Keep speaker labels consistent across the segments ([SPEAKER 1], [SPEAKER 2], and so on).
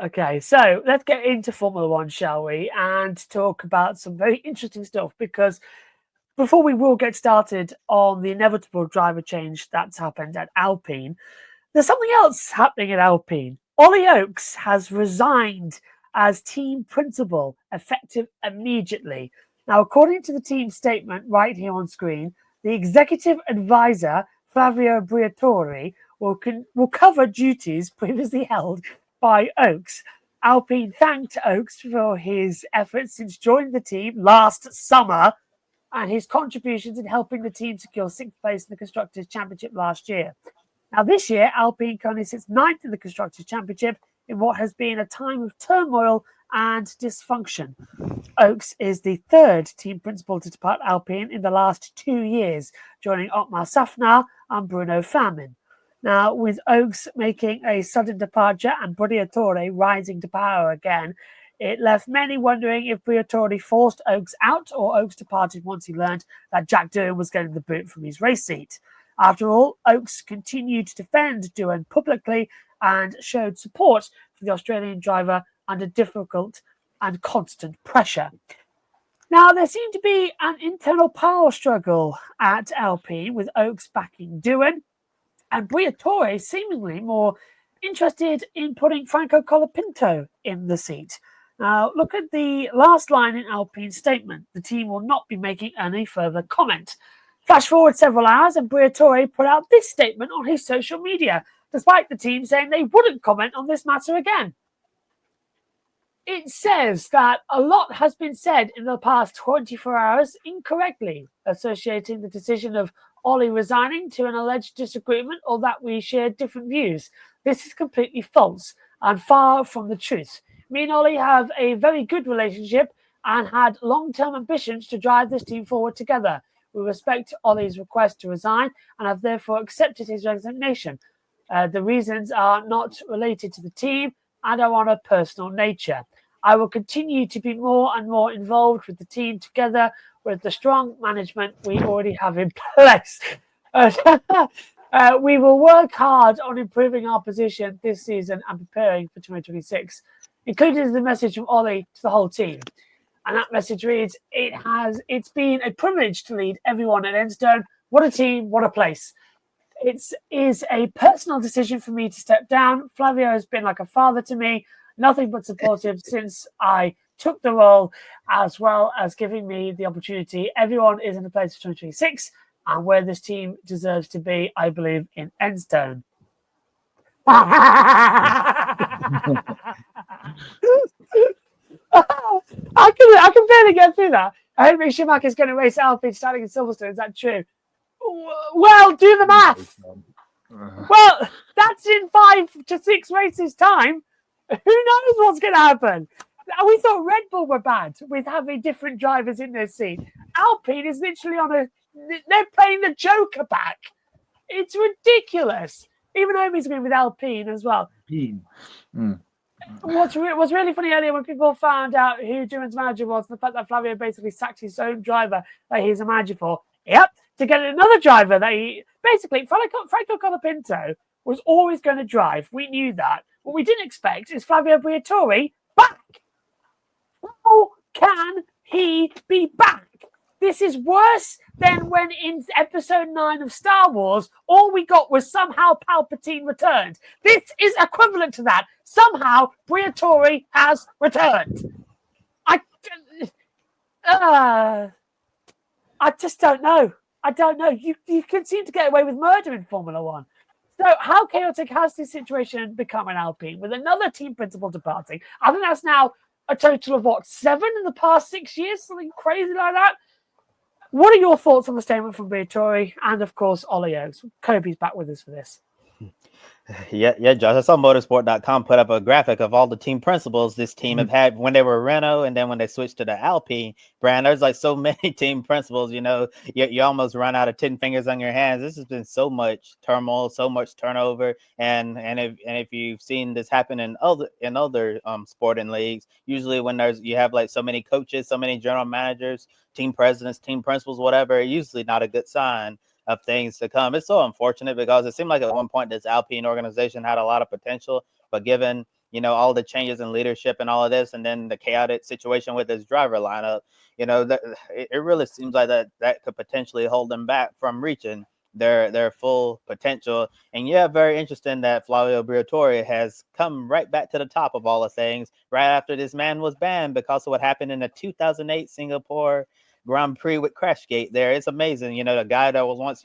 [SPEAKER 1] Okay, so let's get into Formula One, shall we? And talk about some very interesting stuff because before we will get started on the inevitable driver change that's happened at Alpine, there's something else happening at Alpine. Ollie Oakes has resigned as team principal, effective immediately. Now, according to the team statement right here on screen, the executive advisor, Flavio Briatore, will cover duties previously held by Oakes. Alpine thanked Oakes for his efforts since joining the team last summer and his contributions in helping the team secure sixth place in the Constructors' Championship last year. Now, this year, Alpine currently sits ninth in the Constructors' Championship in what has been a time of turmoil and dysfunction. Oakes is the third team principal to depart Alpine in the last 2 years, joining Otmar Safnauer and Bruno Famin. Now, with Oakes making a sudden departure and Briatore rising to power again, it left many wondering if Briatore forced Oakes out or Oakes departed once he learned that Jack Doohan was getting the boot from his race seat. After all, Oakes continued to defend Doohan publicly and showed support for the Australian driver under difficult and constant pressure. Now, there seemed to be an internal power struggle at Alpine with Oakes backing Doohan and Briatore seemingly more interested in putting Franco Colapinto in the seat. Now, look at the last line in Alpine's statement. The team will not be making any further comment. Flash forward several hours and Briatore put out this statement on his social media, despite the team saying they wouldn't comment on this matter again. It says that a lot has been said in the past 24 hours incorrectly, associating the decision of Ollie resigning to an alleged disagreement or that we shared different views. This is completely false and far from the truth. Me and Ollie have a very good relationship and had long-term ambitions to drive this team forward together. We respect Ollie's request to resign and have therefore accepted his resignation. The reasons are not related to the team and are on a personal nature. I will continue to be more and more involved with the team together with the strong management we already have in place. We will work hard on improving our position this season and preparing for 2026. Included is the message from Ollie to the whole team. And that message reads, it's been a privilege to lead everyone at Enstone. What a team, what a place. It is a personal decision for me to step down. Flavio has been like a father to me, nothing but supportive since I took the role, as well as giving me the opportunity. Everyone is in the place for 2026 and where this team deserves to be, I believe, in Enstone. I can barely get through that. Henrik Schumacher is going to race Alpine starting in Silverstone. Is that true? Well, do the math. Well, that's in 5 to 6 races' time. Who knows what's going to happen? We thought Red Bull were bad with having different drivers in their seat. Alpine is literally they're playing the Joker back. It's ridiculous. Even Omi's been with Alpine as well. What's really funny earlier when people found out who Doohan's manager was, the fact that Flavio basically sacked his own driver that he's a manager for. Yep, to get another driver that he basically Franco Colapinto was always going to drive. We knew that. What we didn't expect is Flavio Briatore back. How can he be back? This is worse than when in episode 9 of Star Wars, all we got was somehow Palpatine returned. This is equivalent to that. Somehow Briatore has returned. I just don't know. I don't know. You can seem to get away with murder in Formula One. So how chaotic has this situation become in Alpine with another team principal departing? I think that's now a total of 7 in the past 6 years, something crazy like that. What are your thoughts on the statement from Briatore and, of course, Ollie Oakes? Kobe's back with us for this.
[SPEAKER 2] Yeah, Josh. I saw motorsport.com put up a graphic of all the team principals this team have had when they were Renault and then when they switched to the Alpine brand. There's like so many team principals, you almost run out of 10 fingers on your hands. This has been so much turmoil, so much turnover. And if you've seen this happen in other sporting leagues, usually when you have like so many coaches, so many general managers, team presidents, team principals, whatever, usually not a good sign of things to come. It's so unfortunate because it seemed like at one point this Alpine organization had a lot of potential, but given all the changes in leadership and all of this, and then the chaotic situation with his driver lineup, it really seems like that could potentially hold them back from reaching their full potential. And yeah, very interesting that Flavio Briatore has come right back to the top of all the things right after this man was banned because of what happened in the 2008 Singapore Grand Prix with Crashgate there. It's amazing, the guy that was once,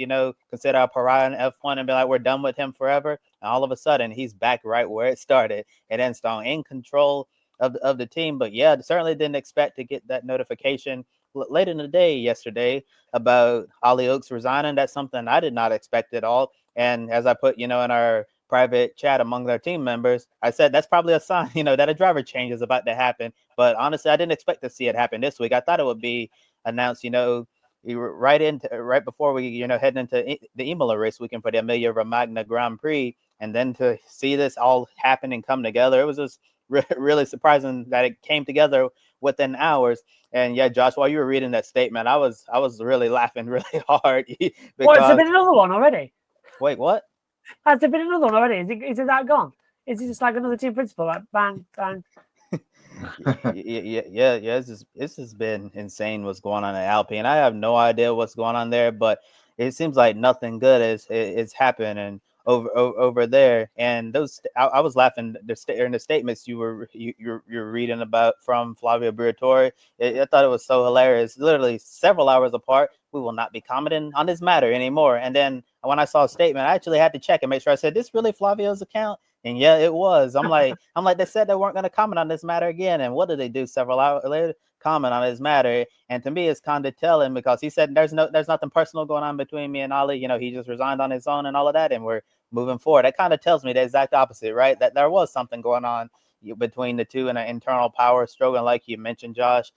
[SPEAKER 2] considered a pariah in F1 and be like, we're done with him forever. And all of a sudden, he's back right where it started and then Stone in control of the team. But yeah, certainly didn't expect to get that notification late in the day yesterday about Ollie Oaks resigning. That's something I did not expect at all. And as I put, in our private chat among their team members, I said that's probably a sign, that a driver change is about to happen. But honestly, I didn't expect to see it happen this week. I thought it would be announced, right before we, head into the Imola race weekend for the Emilia Romagna Grand Prix, and then to see this all happen and come together, it was just really surprising that it came together within hours. And yeah, Josh, while you were reading that statement, I was really laughing really hard
[SPEAKER 1] What, has there
[SPEAKER 2] because
[SPEAKER 1] been another one already?
[SPEAKER 2] wait, what?
[SPEAKER 1] Has there been another one already? Is it that gone? Is it just like another team principal, like bang, bang?
[SPEAKER 2] Yeah. It's just been insane what's going on at Alpine. I have no idea what's going on there, but it seems like nothing good is happening over there. And those, I was laughing in the statements you're reading about from Flavio Briatore. I thought it was so hilarious. Literally several hours apart, we will not be commenting on this matter anymore. And then when I saw a statement, I actually had to check and make sure I said, this really Flavio's account? And yeah, it was. I'm like, they said they weren't going to comment on this matter again. And what did they do several hours later? Comment on this matter. And to me, it's kind of telling because he said there's nothing personal going on between me and Ollie. He just resigned on his own and all of that, and we're moving forward. That kind of tells me the exact opposite, right? That there was something going on between the two and an internal power struggle. And like you mentioned, Josh,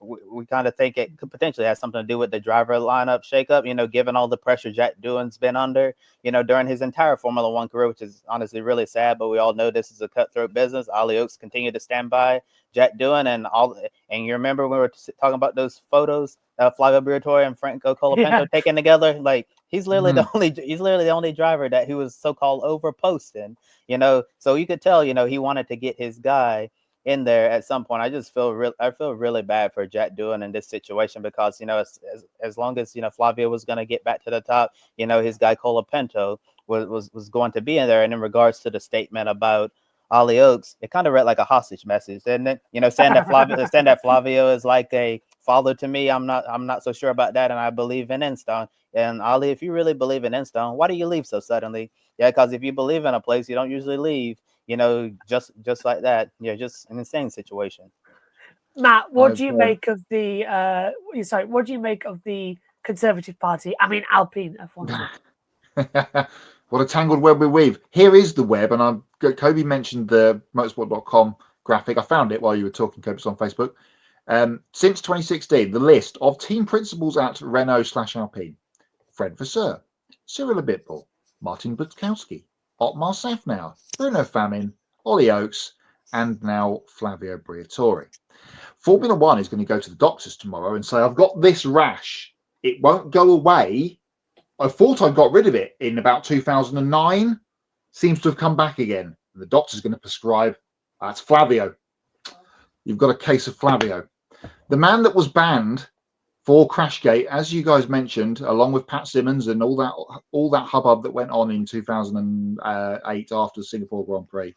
[SPEAKER 2] we kind of think it could potentially have something to do with the driver lineup shakeup, given all the pressure Jack Doohan's been under, during his entire Formula One career, which is honestly really sad, but we all know this is a cutthroat business. Ollie Oaks continued to stand by Jack Doohan and you remember when we were talking about those photos Flavio Briatore and Franco Colapinto taken together, like he's literally the only driver that he was so-called over posting, so you could tell, he wanted to get his guy in there at some point. I feel really bad for Jack Doohan in this situation because, as long as, Flavio was going to get back to the top, his guy Colapinto was going to be in there. And in regards to the statement about Ollie Oaks, it kind of read like a hostage message, didn't it? Saying that Flavio is like a father to me. I'm not so sure about that, and I believe in Enstone. And Ollie, if you really believe in Enstone, why do you leave so suddenly? Yeah, because if you believe in a place, you don't usually leave. Just like that. Yeah, just an insane situation.
[SPEAKER 1] Matt, what do you make of the? What do you make of the Conservative Party? I mean, Alpine F1.
[SPEAKER 3] What a tangled web we weave. Here is the web, and Kobe mentioned the motorsport.com graphic. I found it while you were talking, Kobe. It's on Facebook. Since 2016, the list of team principals at Renault/Alpine: Fred Vasseur, Cyril Abitbol, Martin Budkowski, Otmar Safnauer, Bruno Famin, Ollie Oaks, and now Flavio Briatore. Formula One is going to go to the doctors tomorrow and say, I've got this rash. It won't go away. I thought I got rid of it in about 2009. Seems to have come back again. The doctor's going to prescribe, that's Flavio. You've got a case of Flavio. The man that was banned for Crashgate, as you guys mentioned, along with Pat Simmons and all that hubbub that went on in 2008 after the Singapore Grand Prix,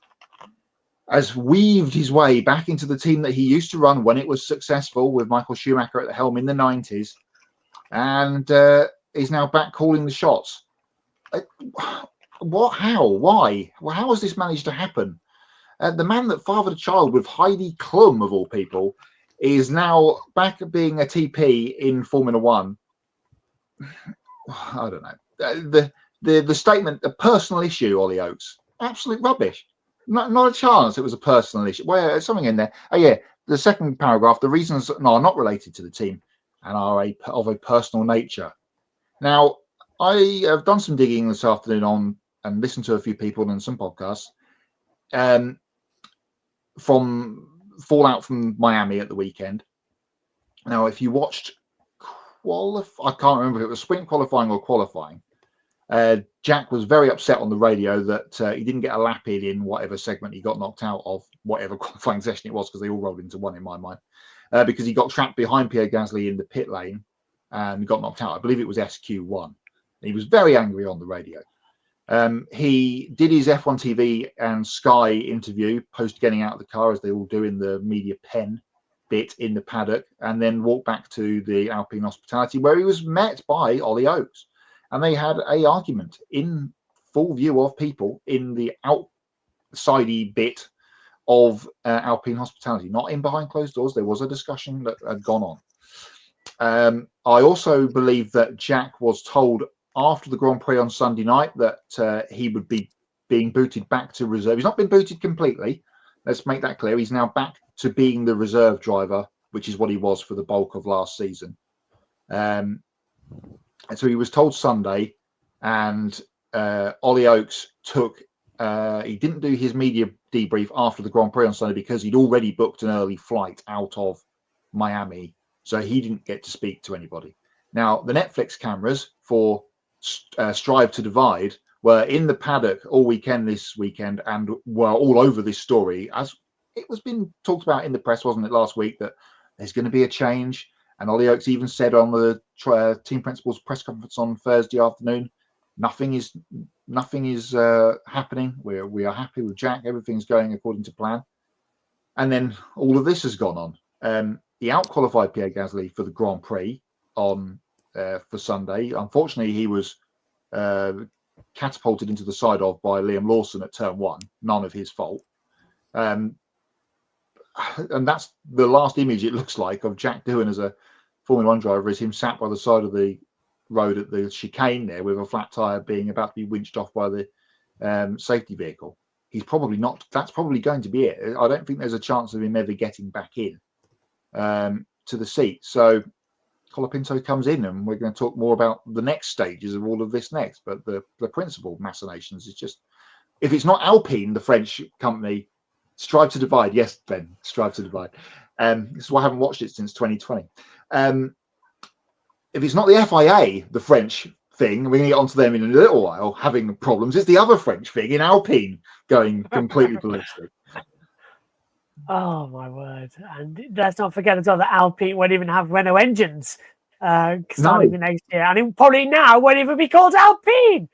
[SPEAKER 3] has weaved his way back into the team that he used to run when it was successful with Michael Schumacher at the helm in the 90s, and is now back calling the shots. What? How? Why? Well, how has this managed to happen? The man that fathered a child with Heidi Klum, of all people, is now back being a TP in Formula One. I don't know. The statement, a personal issue, Ollie Oaks, absolute rubbish. Not a chance it was a personal issue. Where something in there. Oh yeah, the second paragraph. The reasons are not related to the team and are of a personal nature. Now, I have done some digging this afternoon on and listened to a few people and some podcasts from fallout from Miami at the weekend. Now, if you watched I can't remember if it was sprint qualifying or qualifying, Jack was very upset on the radio that he didn't get a lap in whatever segment he got knocked out of, whatever qualifying session it was, because they all rolled into one in my mind, because he got trapped behind Pierre Gasly in the pit lane and got knocked out. I believe it was SQ1. He was very angry on the radio. He did his F1 TV and Sky interview post getting out of the car, as they all do in the media pen bit in the paddock, and then walked back to the Alpine hospitality, where he was met by Ollie Oakes. And they had a argument in full view of people in the outsidey bit of Alpine hospitality, not in behind closed doors. There was a discussion that had gone on. I also believe that Jack was told after the Grand Prix on Sunday night that he would be being booted back to reserve. He's not been booted completely. Let's make that clear. He's now back to being the reserve driver, which is what he was for the bulk of last season. And so he was told Sunday, and Ollie Oakes he didn't do his media debrief after the Grand Prix on Sunday because he'd already booked an early flight out of Miami. So he didn't get to speak to anybody. Now, the Netflix cameras for Strive to Divide were in the paddock all weekend this weekend, and were all over this story, as it was been talked about in the press, wasn't it, last week, that there's going to be a change. And Ollie Oakes even said on the team principal's press conference on Thursday afternoon, nothing is happening. We are happy with Jack. Everything's going according to plan. And then all of this has gone on. He outqualified Pierre Gasly for the Grand Prix on for Sunday. Unfortunately, he was catapulted into the side of by Liam Lawson at turn 1. None of his fault. And that's the last image it looks like of Jack Doohan as a Formula 1 driver, is him sat by the side of the road at the chicane there with a flat tyre being about to be winched off by the safety vehicle. He's probably not. That's probably going to be it. I don't think there's a chance of him ever getting back in to the seat. So Colapinto comes in, and we're going to talk more about the next stages of all of this next. But the principal machinations is just, if it's not Alpine, the French company, Strive to Divide. Yes, Ben, Strive to Divide. This is why I haven't watched it since 2020. If it's not the FIA, the French thing, we're going to get onto them in a little while, having problems. It's the other French thing in Alpine going completely ballistic.
[SPEAKER 1] Oh, my word. And let's not forget as well that Alpine won't even have Renault engines starting the next year. And it probably now won't even be called Alpine.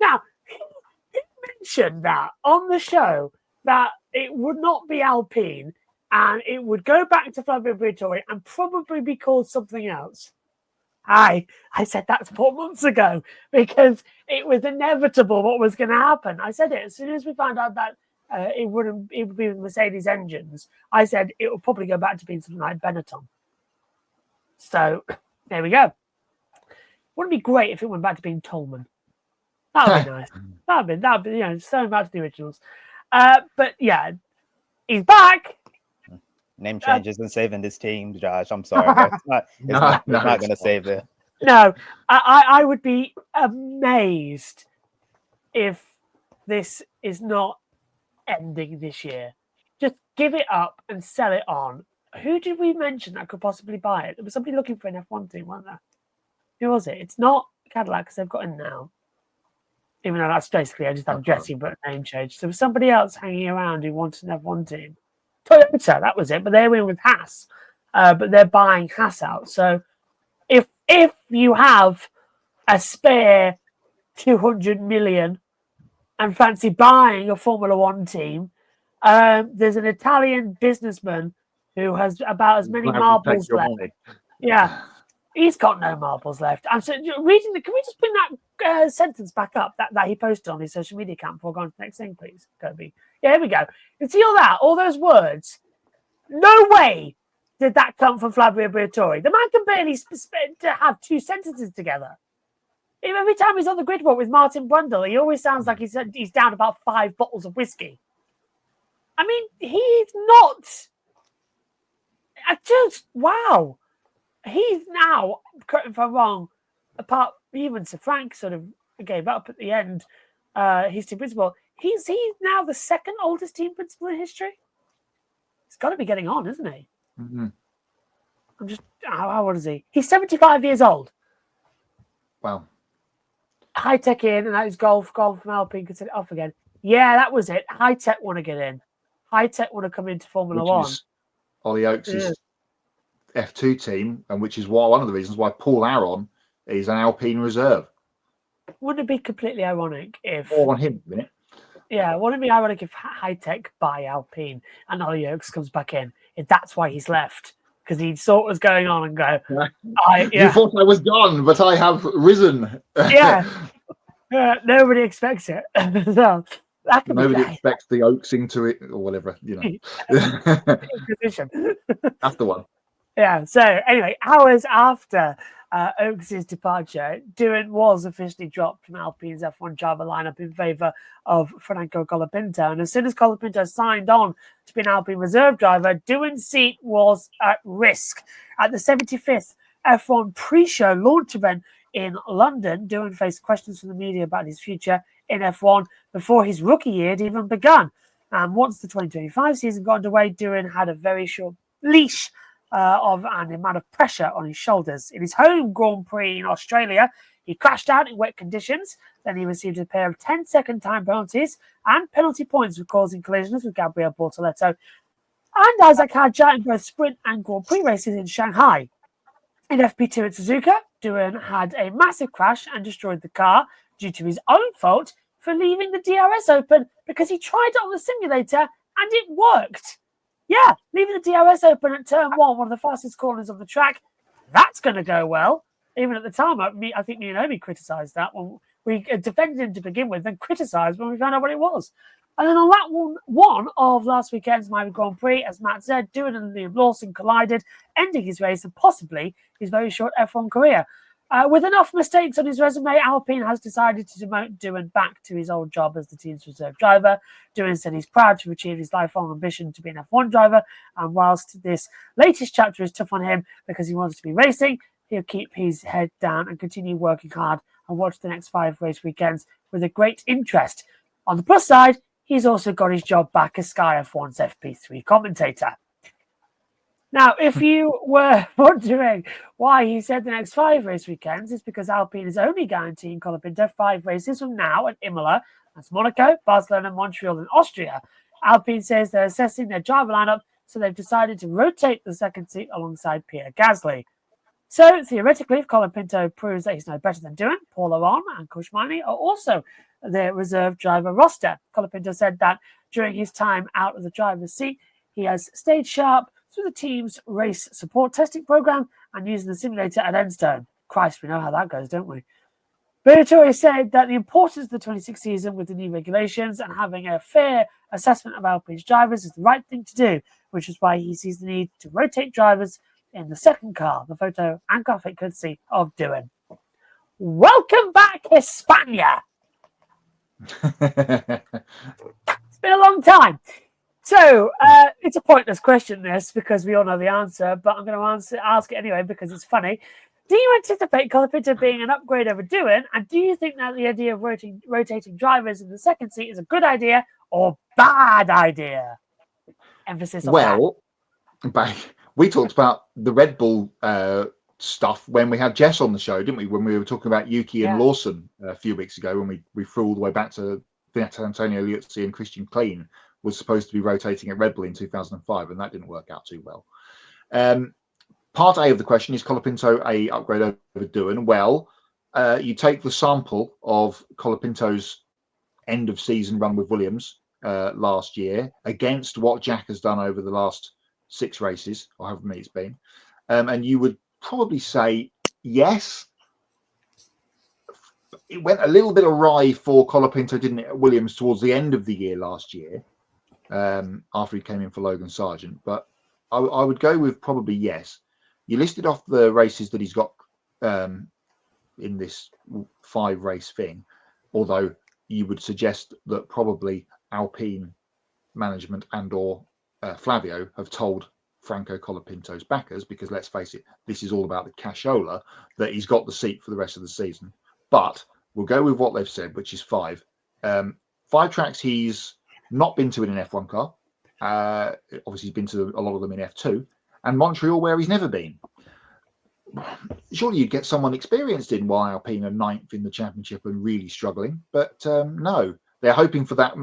[SPEAKER 1] Now, he mentioned that on the show, that it would not be Alpine and it would go back to Flavio Briatore and probably be called something else. I said that 4 months ago because it was inevitable what was going to happen. I said it as soon as we found out that it would be with Mercedes engines. I said it would probably go back to being something like Benetton. So there we go. Wouldn't it be great if it went back to being Tolman? That would be nice. That'd be so back to the originals. But yeah, he's back.
[SPEAKER 2] Name change isn't saving this team, Josh. I'm sorry. It's not going to save it.
[SPEAKER 1] No, I would be amazed if this is not ending this year. Just give it up and sell it on. Who did we mention that could possibly buy it? There was somebody looking for an F1 team, wasn't there? Who was it? It's not Cadillac because they've got in now. Even though that's basically I just had Jesse but name change. There was somebody else hanging around who wanted an F1 team. Toyota, that was it, but they're in with Haas. But they're buying Haas out. So if you have a spare 200 million and fancy buying a Formula One team, there's an Italian businessman who has about as many marbles left. Yeah, he's got no marbles left. And so reading can we just bring that sentence back up that he posted on his social media account before going to the next thing, please, Kobe? Yeah, here we go. You see all those words? No way did that come from Flavio Briatore. The man can barely have two sentences together. Every time he's on the grid walk with Martin Brundle, he always sounds like he's down about 5 bottles of whiskey. I mean, he's not. Wow. He's now, correct me if I'm wrong, apart even Sir Frank sort of gave up at the end, his team principal. He's now the second oldest team principal in history. He's got to be getting on, isn't he?
[SPEAKER 3] Mm-hmm.
[SPEAKER 1] How old is he? He's 75 years old.
[SPEAKER 3] Wow.
[SPEAKER 1] High Tech in, and that was golf from Alpine could set it off again. Yeah, that was it. High Tech want to get in. High Tech want to come into Formula
[SPEAKER 3] which
[SPEAKER 1] One.
[SPEAKER 3] is Ollie Oaks' F2 team, and which is one of the reasons why Paul Aron is an Alpine reserve.
[SPEAKER 1] Wouldn't it be completely ironic if...
[SPEAKER 3] More on him in a minute.
[SPEAKER 1] Yeah, wouldn't it be ironic if High Tech buy Alpine and Ollie Oaks comes back in? If that's why he's left. Because he saw what was going on and go,
[SPEAKER 3] You thought I was gone, but I have risen.
[SPEAKER 1] Yeah. Nobody expects it. So that could
[SPEAKER 3] Nobody
[SPEAKER 1] be
[SPEAKER 3] expects the Oaks into it or whatever, That's the one.
[SPEAKER 1] Yeah. So anyway, hours after Oaks' departure, Doohan was officially dropped from Alpine's F1 driver lineup in favour of Franco Colapinto. And as soon as Colapinto signed on to be an Alpine reserve driver, Doohan's seat was at risk. At the 75th F1 pre-show launch event in London, Doohan faced questions from the media about his future in F1 before his rookie year had even begun. And once the 2025 season got underway, Doohan had a very short leash of an amount of pressure on his shoulders. In his home Grand Prix in Australia, he crashed out in wet conditions. Then he received a pair of 10-second time penalties and penalty points for causing collisions with Gabriel Bortoleto and Isaac Hadjar in both sprint and Grand Prix races in Shanghai. In FP2 at Suzuka, Doohan had a massive crash and destroyed the car due to his own fault for leaving the DRS open because he tried it on the simulator and it worked. Yeah, leaving the DRS open at turn one of the fastest corners of the track, that's going to go well. Even at the time, I think me and Obi criticised that when we defended him to begin with, then criticised when we found out what it was. And then on that one of last weekend's Miami Grand Prix, as Matt said, Doohan and Liam Lawson collided, ending his race and possibly his very short F1 career. With enough mistakes on his resume, Alpine has decided to demote Doohan back to his old job as the team's reserve driver. Doohan said he's proud to have achieved his lifelong ambition to be an F1 driver, and whilst this latest chapter is tough on him because he wants to be racing, he'll keep his head down and continue working hard and watch the next 5 race weekends with a great interest. On the plus side, he's also got his job back as Sky F1's FP3 commentator. Now, if you were wondering why he said the next 5 race weekends, it's because Alpine is only guaranteeing Colapinto 5 races from now at Imola. That's Monaco, Barcelona, Montreal, and Austria. Alpine says they're assessing their driver lineup, so they've decided to rotate the second seat alongside Pierre Gasly. So, theoretically, if Colapinto proves that he's no better than Doohan, Paul Aron and Kushmani are also the reserve driver roster. Colapinto said that during his time out of the driver's seat, he has stayed sharp through the team's race support testing program and using the simulator at Enstone. Christ, we know how that goes, don't we? Briatore said that the importance of the 26 season with the new regulations and having a fair assessment of Alpine's drivers is the right thing to do, which is why he sees the need to rotate drivers in the second car. The photo and graphic courtesy of Doohan. Welcome back, Hispania! It's been a long time. So, it's a pointless question, this, because we all know the answer, but I'm going to ask it anyway because it's funny. Do you anticipate Colapinto being an upgrade over Doohan, and do you think that the idea of rotating drivers in the second seat is a good idea or bad idea? Emphasis on
[SPEAKER 3] that. We talked about the Red Bull stuff when we had Jess on the show, didn't we? When we were talking about Yuki and Lawson a few weeks ago, when we flew all the way back to Antonio Liuzzi and Christian Klein was supposed to be rotating at Red Bull in 2005, and that didn't work out too well. Part A of the question is Colapinto a upgrade over Doohan? Well, you take the sample of Colapinto's end of season run with Williams last year against what Jack has done over the last 6 races, or however many it's been, and you would probably say yes. It went a little bit awry for Colapinto, didn't it, at Williams towards the end of the year last year, after he came in for Logan Sargent. But I would go with probably yes. You listed off the races that he's got in this 5 race thing, although you would suggest that probably Alpine management and or Flavio have told Franco Colapinto's backers, because let's face it, this is all about the cashola, that he's got the seat for the rest of the season. But we'll go with what they've said, which is 5. 5 tracks he's not been to in an F1 car. Obviously, he's been to a lot of them in F2. And Montreal, where he's never been. surely you'd get someone experienced in while Alpine are 9th in the championship and really struggling. But no, they're hoping for that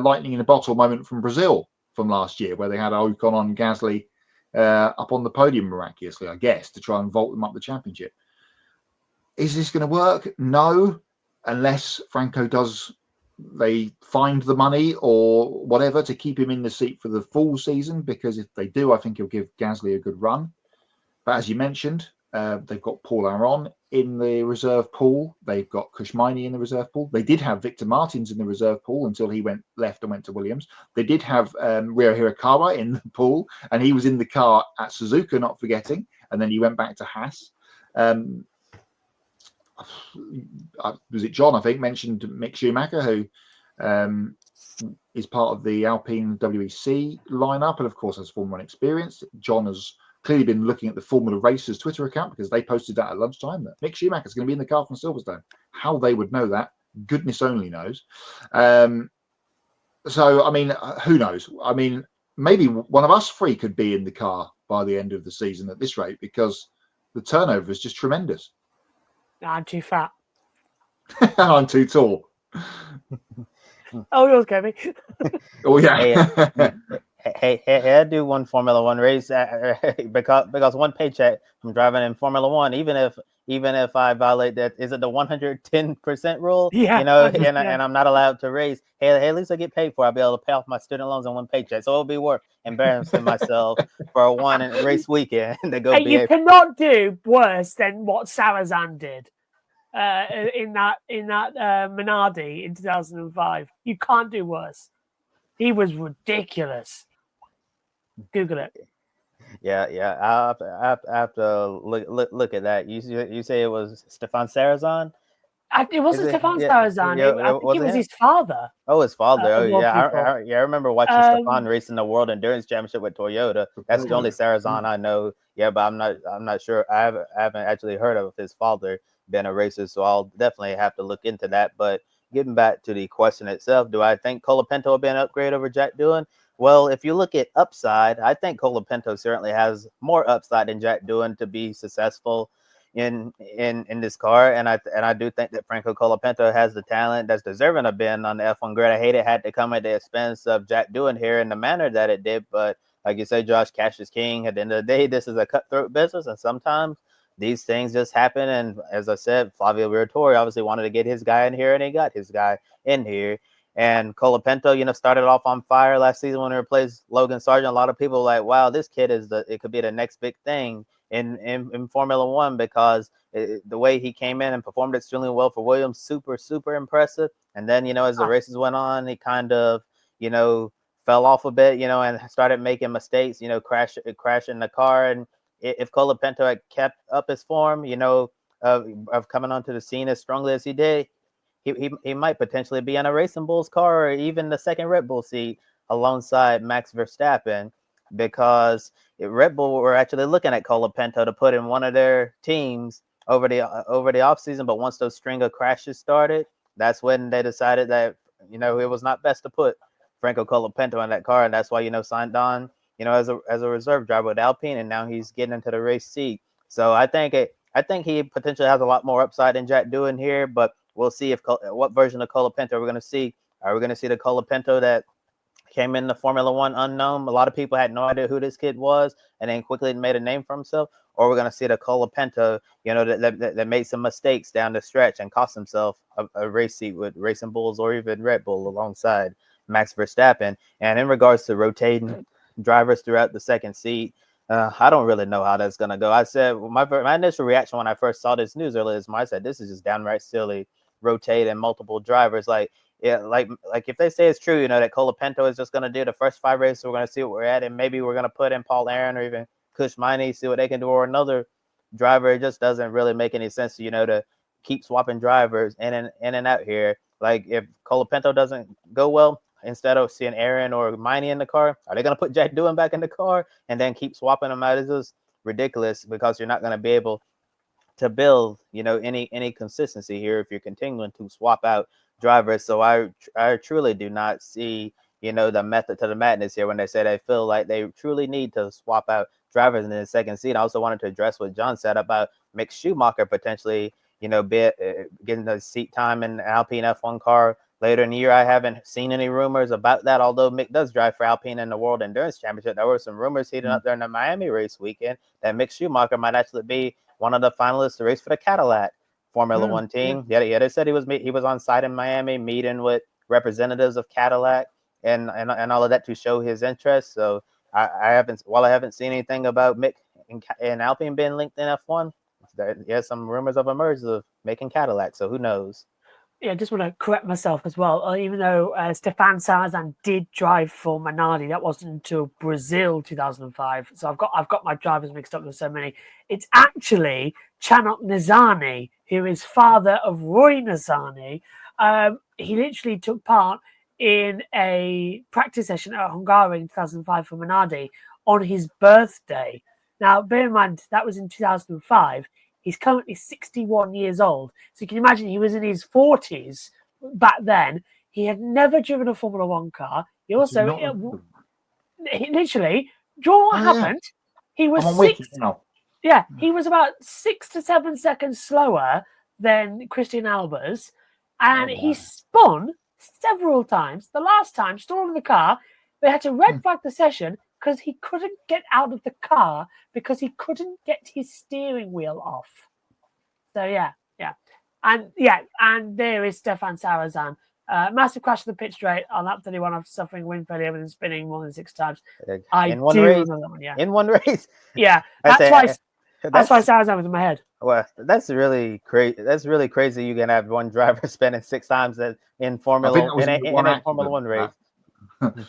[SPEAKER 3] lightning in a bottle moment from Brazil from last year, where they had Ocon and Gasly up on the podium miraculously, I guess, to try and vault them up the championship. Is this going to work? No, unless Franco they find the money or whatever to keep him in the seat for the full season, because if they do, I think he'll give Gasly a good run. But as you mentioned, they've got Paul Aron in the reserve pool. They've got Kushmaini in the reserve pool. They did have Victor Martins in the reserve pool until he left and went to Williams. They did have Ryo Hirakawa in the pool, and he was in the car at Suzuka, not forgetting, and then he went back to Haas. Was it John, I think, mentioned Mick Schumacher, who is part of the Alpine WEC lineup and, of course, has Formula 1 experience. John has clearly been looking at the Formula Racers Twitter account because they posted that at lunchtime that Mick Schumacher is going to be in the car from Silverstone. How they would know that, goodness only knows. So, I mean, who knows? I mean, maybe one of us three could be in the car by the end of the season at this rate, because the turnover is just tremendous.
[SPEAKER 1] I'm too fat.
[SPEAKER 3] I'm too tall.
[SPEAKER 1] Oh, yours, Kevin.
[SPEAKER 3] Oh, yeah.
[SPEAKER 2] Hey, I do one Formula One race because one paycheck from driving in Formula One, even if I violate that, is it the 110% rule?
[SPEAKER 1] Yeah,
[SPEAKER 2] You know,
[SPEAKER 1] 100%.
[SPEAKER 2] and I'm not allowed to race. Hey, at least I get paid for it. I'll be able to pay off my student loans in one paycheck. So it'll be worth embarrassing myself for a one race weekend to go
[SPEAKER 1] Hey,
[SPEAKER 2] be
[SPEAKER 1] you cannot do worse than what Sarazan did in that Minardi in 2005. You can't do worse. He was ridiculous. Google it.
[SPEAKER 2] Yeah. I have to look at that. You say it was Stefan Sarazan?
[SPEAKER 1] It wasn't Stefan Sarazan. I think it was his father.
[SPEAKER 2] Oh, his father.
[SPEAKER 1] Of all
[SPEAKER 2] I
[SPEAKER 1] people.
[SPEAKER 2] remember watching Stefan racing the World Endurance Championship with Toyota. That's the only Sarazan I know. Yeah, but I'm not sure. I haven't actually heard of his father being a racer, so I'll definitely have to look into that. But getting back to the question itself, do I think Colapinto will be an upgrade over Jack Doohan? Well, if you look at upside, I think Colapinto certainly has more upside than Jack Doohan to be successful in this car, and I do think that Franco Colapinto has the talent that's deserving of being on the F1 grid. I hate it had to come at the expense of Jack Doohan here in the manner that it did, but like you say, Josh, cash is king. At the end of the day, this is a cutthroat business, and sometimes these things just happen. And as I said, Flavio Briatore obviously wanted to get his guy in here, and he got his guy in here. And Colapinto, started off on fire last season when he replaced Logan Sargent. A lot of people were like, wow, this kid it could be the next big thing in Formula One, because the way he came in and performed extremely well for Williams, super impressive. And then, as the races went on, he kind of, fell off a bit, and started making mistakes, crashing the car. And if Colapinto had kept up his form, of coming onto the scene as strongly as he did, he might potentially be in a Racing Bulls car or even the second Red Bull seat alongside Max Verstappen, because Red Bull were actually looking at Colapinto to put in one of their teams over the offseason. But once those string of crashes started, that's when they decided that, it was not best to put Franco Colapinto in that car. And that's why, signed on, as a reserve driver with Alpine, and now he's getting into the race seat. So I think he potentially has a lot more upside than Jack Doohan here, but we'll see what version of Colapinto we're going to see. Are we going to see the Colapinto that came in the Formula One unknown? A lot of people had no idea who this kid was, and then quickly made a name for himself. Or we're going to see the Colapinto, that made some mistakes down the stretch and cost himself a race seat with Racing Bulls or even Red Bull alongside Max Verstappen. And in regards to rotating drivers throughout the second seat, I don't really know how that's going to go. I said my initial reaction when I first saw this news earlier this month, I said, this is just downright silly, rotating multiple drivers. Like if they say it's true, that Colapinto is just going to do the first 5 races, we're going to see what we're at, and maybe we're going to put in Paul Aron or even Kushmaini, see what they can do, or another driver. It just doesn't really make any sense, to keep swapping drivers in and out here. Like if Colapinto doesn't go well, instead of seeing Aaron or Miney in the car, are they going to put Jack Doohan back in the car and then keep swapping them out? It's just ridiculous, because you're not going to be able to build, any consistency here if you're continuing to swap out drivers. So I truly do not see, the method to the madness here when they say they feel like they truly need to swap out drivers in the second seat. I also wanted to address what John said about Mick Schumacher potentially, getting the seat time in Alpine F1 car later in the year. I haven't seen any rumors about that, although Mick does drive for Alpine in the World Endurance Championship. There were some rumors heating up there in the Miami race weekend that Mick Schumacher might actually be one of the finalists to race for the Cadillac Formula One team. Yeah, they said he was on site in Miami meeting with representatives of Cadillac and all of that to show his interest. So I haven't seen anything about Mick and Alpine being linked in F1. Some rumors have emerged of making Cadillac. So who knows?
[SPEAKER 1] Yeah, I just want to correct myself as well. Even though Stefan Salazar did drive for Minardi, that wasn't until Brazil 2005. So I've got my drivers mixed up with so many. It's actually Chanok Nizani, who is father of Roy Nizani. He literally took part in a practice session at Hungary in 2005 for Minardi on his birthday. Now, bear in mind, that was in 2005. He's currently 61 years old. So you can imagine he was in his 40s back then. He had never driven a Formula One car. He also, he literally, do you know what happened? He was he was about 6 to 7 seconds slower than Christian Albers. And he spun several times. The last time, still in the car, they had to red flag the session because he couldn't get out of the car because he couldn't get his steering wheel off. So and there is Stefan Salazar. Massive crash of the pit straight on lap 31 after suffering wind failure and spinning more than 6 times.
[SPEAKER 2] In one race.
[SPEAKER 1] Yeah, that's why Salazar was in my head.
[SPEAKER 2] Well, that's really crazy. That's really crazy. You can have one driver spinning 6 times in Formula One race.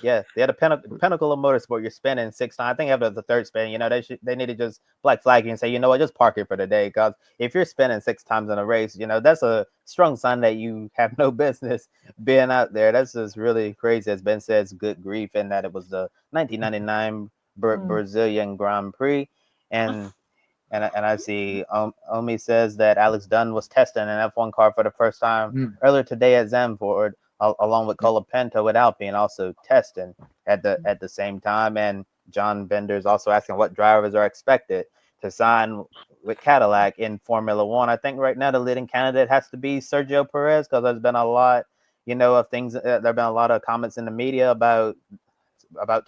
[SPEAKER 2] Yeah, they had a pinnacle of motorsport. You're spinning 6 times. I think after the third spin, they need to just black flag you and say, you know what, just park it for the day. Because if you're spinning 6 times in a race, that's a strong sign that you have no business being out there. That's just really crazy. As Ben says, good grief, and that it was the 1999 Brazilian Grand Prix, and I see Omi says that Alex Dunn was testing an F1 car for the first time earlier today at Zandvoort, along with Colapinto with Alpine also testing at the same time. And John Bender's also asking what drivers are expected to sign with Cadillac in Formula One. I think right now the leading candidate has to be Sergio Perez, because there's been a lot, of things. There have been a lot of comments in the media about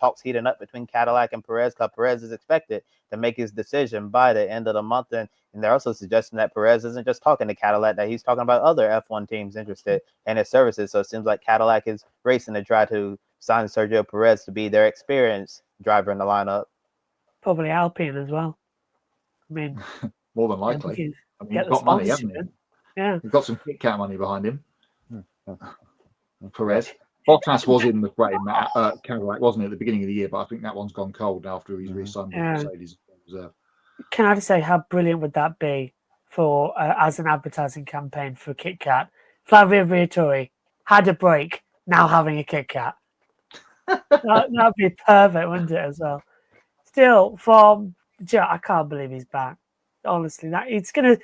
[SPEAKER 2] talks heating up between Cadillac and Perez, because Perez is expected to make his decision by the end of the month. And they're also suggesting that Perez isn't just talking to Cadillac, that he's talking about other F1 teams interested in his services. So it seems like Cadillac is racing to try to sign Sergio Perez to be their experienced driver in the lineup.
[SPEAKER 1] Probably Alpine as well. I mean,
[SPEAKER 3] more than likely.
[SPEAKER 1] He's
[SPEAKER 3] got money, hasn't he?
[SPEAKER 1] Yeah.
[SPEAKER 3] He's got some Kit Kat money behind him. Perez. Bottas was in the frame at Cadillac, wasn't it, at the beginning of the year? But I think that one's gone cold after he's re-signed with Mercedes Reserve.
[SPEAKER 1] Can I just say, how brilliant would that be for as an advertising campaign for Kit Kat? Flavio Briatore had a break, now having a Kit Kat. That'd be perfect, wouldn't it, as well? Still, I can't believe he's back. Honestly, the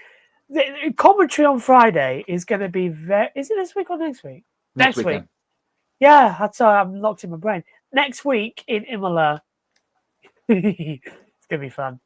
[SPEAKER 1] commentary on Friday is going to be is it this week or next week? Next week. Yeah, that's why I'm locked in my brain. Next week in Imola. It's going to be fun.